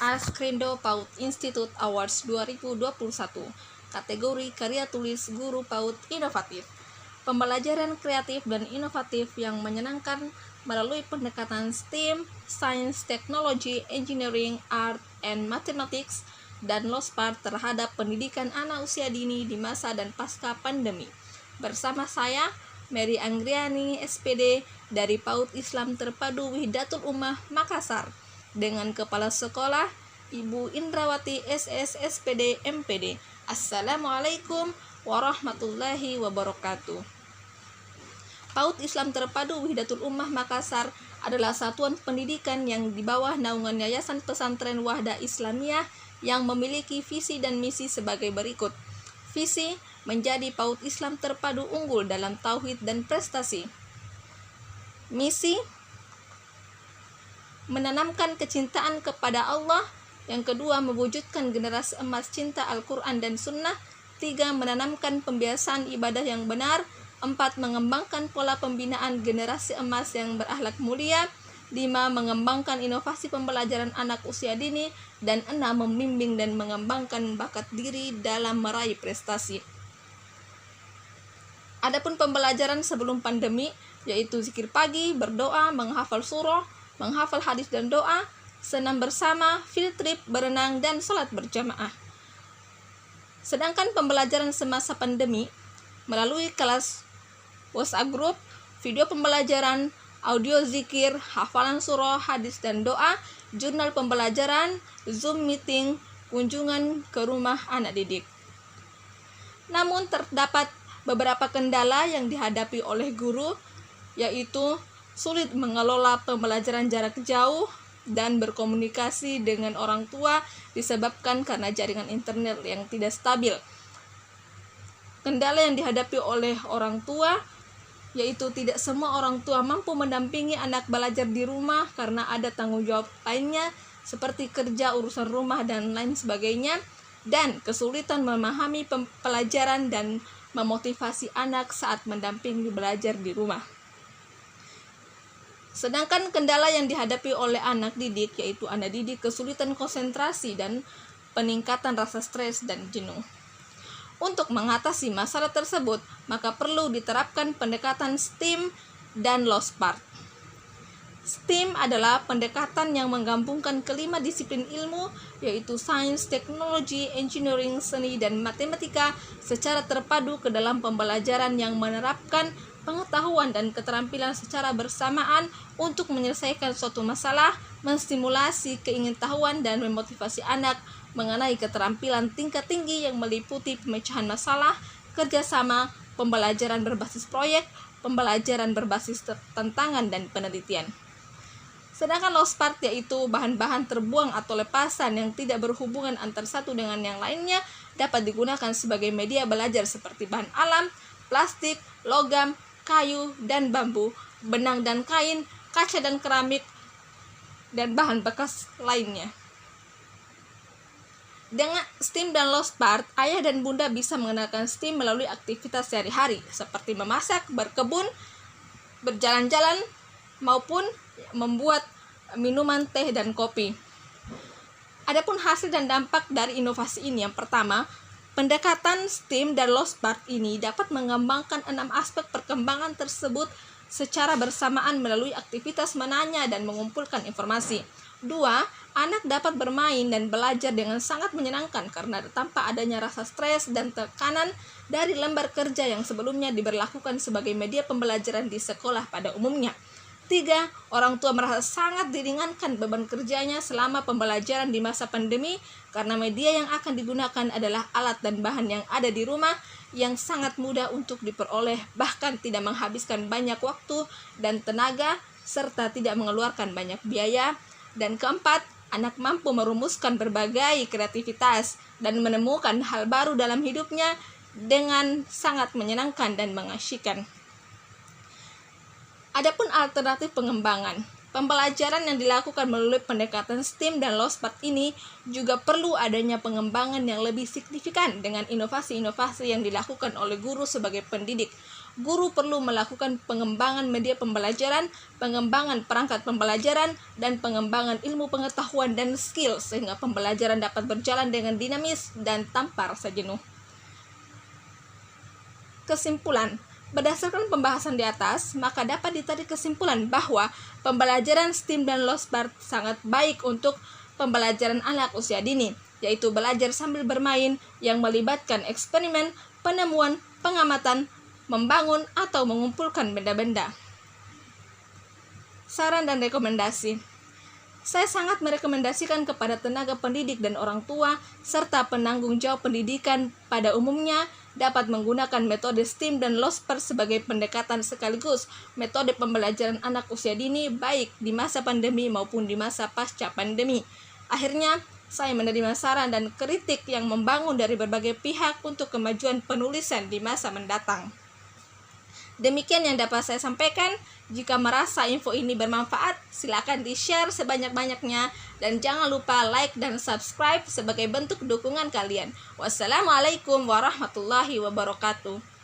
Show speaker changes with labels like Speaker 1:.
Speaker 1: Askrendo PAUD Institute Awards 2021. Kategori Karya Tulis Guru PAUD Inovatif. Pembelajaran kreatif dan inovatif yang menyenangkan melalui pendekatan STEAM, Science, Technology, Engineering, Art, and Mathematics, dan LOSPAR terhadap pendidikan anak usia dini di masa dan pasca pandemi. Bersama saya, Mary Anggriani, SPD, dari PAUD Islam Terpadu Wihdatul Ummah, Makassar, dengan Kepala Sekolah Ibu Indrawati SS SPD MPD. Assalamualaikum warahmatullahi wabarakatuh. PAUD Islam Terpadu Wihdatul Ummah Makassar adalah satuan pendidikan yang di bawah naungan Yayasan Pesantren Wahdah Islamiyah yang memiliki visi dan misi sebagai berikut. Visi: menjadi PAUD Islam terpadu unggul dalam tauhid dan prestasi. Misi: menanamkan kecintaan kepada Allah. Yang kedua, mewujudkan generasi emas cinta Al-Quran dan Sunnah. 3. Menanamkan pembiasaan ibadah yang benar. 4. Mengembangkan pola pembinaan generasi emas yang berakhlak mulia. 5. Mengembangkan inovasi pembelajaran anak usia dini. Dan 6. Membimbing dan mengembangkan bakat diri dalam meraih prestasi. Adapun pembelajaran sebelum pandemi, yaitu zikir pagi, berdoa, menghafal surah, menghafal hadis dan doa, senam bersama, field trip, berenang, dan sholat berjamaah. Sedangkan pembelajaran semasa pandemi melalui kelas WhatsApp group, video pembelajaran, audio zikir, hafalan surah, hadis dan doa, jurnal pembelajaran, Zoom meeting, kunjungan ke rumah anak didik. Namun terdapat beberapa kendala yang dihadapi oleh guru, yaitu sulit mengelola pembelajaran jarak jauh dan berkomunikasi dengan orang tua disebabkan karena jaringan internet yang tidak stabil. Kendala yang dihadapi oleh orang tua yaitu tidak semua orang tua mampu mendampingi anak belajar di rumah karena ada tanggung jawab lainnya seperti kerja, urusan rumah, dan lain sebagainya, dan kesulitan memahami pelajaran dan memotivasi anak saat mendampingi belajar di rumah. Sedangkan kendala yang dihadapi oleh anak didik yaitu anak didik kesulitan konsentrasi dan peningkatan rasa stres dan jenuh. Untuk mengatasi masalah tersebut, maka perlu diterapkan pendekatan STEAM dan LOSPAR. STEAM adalah pendekatan yang menggabungkan kelima disiplin ilmu, yaitu Sains, Teknologi, Engineering, Seni, dan Matematika secara terpadu ke dalam pembelajaran yang menerapkan pengetahuan dan keterampilan secara bersamaan untuk menyelesaikan suatu masalah, menstimulasi keingintahuan dan memotivasi anak mengenai keterampilan tingkat tinggi yang meliputi pemecahan masalah, kerjasama, pembelajaran berbasis proyek, pembelajaran berbasis tantangan, dan penelitian. Sedangkan LOSPAR yaitu bahan-bahan terbuang atau lepasan yang tidak berhubungan antar satu dengan yang lainnya dapat digunakan sebagai media belajar seperti bahan alam, plastik, logam, kayu dan bambu, benang dan kain, kaca dan keramik, dan bahan bekas lainnya. Dengan STEAM dan LOSPAR, ayah dan bunda bisa mengenalkan STEAM melalui aktivitas sehari-hari seperti memasak, berkebun, berjalan-jalan, maupun membuat minuman teh dan kopi. Adapun hasil dan dampak dari inovasi ini, yang pertama, pendekatan STEAM dan LOSPAR ini dapat mengembangkan 6 aspek perkembangan tersebut secara bersamaan melalui aktivitas menanya dan mengumpulkan informasi. 2. Anak dapat bermain dan belajar dengan sangat menyenangkan karena tanpa adanya rasa stres dan tekanan dari lembar kerja yang sebelumnya diberlakukan sebagai media pembelajaran di sekolah pada umumnya. 3. Orang tua merasa sangat diringankan beban kerjanya selama pembelajaran di masa pandemi karena media yang akan digunakan adalah alat dan bahan yang ada di rumah yang sangat mudah untuk diperoleh, bahkan tidak menghabiskan banyak waktu dan tenaga serta tidak mengeluarkan banyak biaya. Dan keempat, anak mampu merumuskan berbagai kreativitas dan menemukan hal baru dalam hidupnya dengan sangat menyenangkan dan mengasyikkan. Adapun alternatif pengembangan, pembelajaran yang dilakukan melalui pendekatan STEAM dan LOSPAR ini juga perlu adanya pengembangan yang lebih signifikan dengan inovasi-inovasi yang dilakukan oleh guru sebagai pendidik. guru perlu melakukan pengembangan media pembelajaran, pengembangan perangkat pembelajaran, dan pengembangan ilmu pengetahuan dan skill sehingga pembelajaran dapat berjalan dengan dinamis dan tanpa rasa jenuh. Kesimpulan, berdasarkan pembahasan di atas, maka dapat ditarik kesimpulan bahwa pembelajaran STEAM dan Losbart sangat baik untuk pembelajaran anak usia dini, yaitu belajar sambil bermain yang melibatkan eksperimen, penemuan, pengamatan, membangun atau mengumpulkan benda-benda. Saran dan rekomendasi. Saya sangat merekomendasikan kepada tenaga pendidik dan orang tua serta penanggung jawab pendidikan pada umumnya dapat menggunakan metode STEAM dan Losbart sebagai pendekatan sekaligus metode pembelajaran anak usia dini baik di masa pandemi maupun di masa pasca pandemi. Akhirnya, saya menerima saran dan kritik yang membangun dari berbagai pihak untuk kemajuan penulisan di masa mendatang. Demikian yang dapat saya sampaikan. Jika merasa info ini bermanfaat, silakan di-share sebanyak-banyaknya dan jangan lupa like dan subscribe sebagai bentuk dukungan kalian. Wassalamualaikum warahmatullahi wabarakatuh.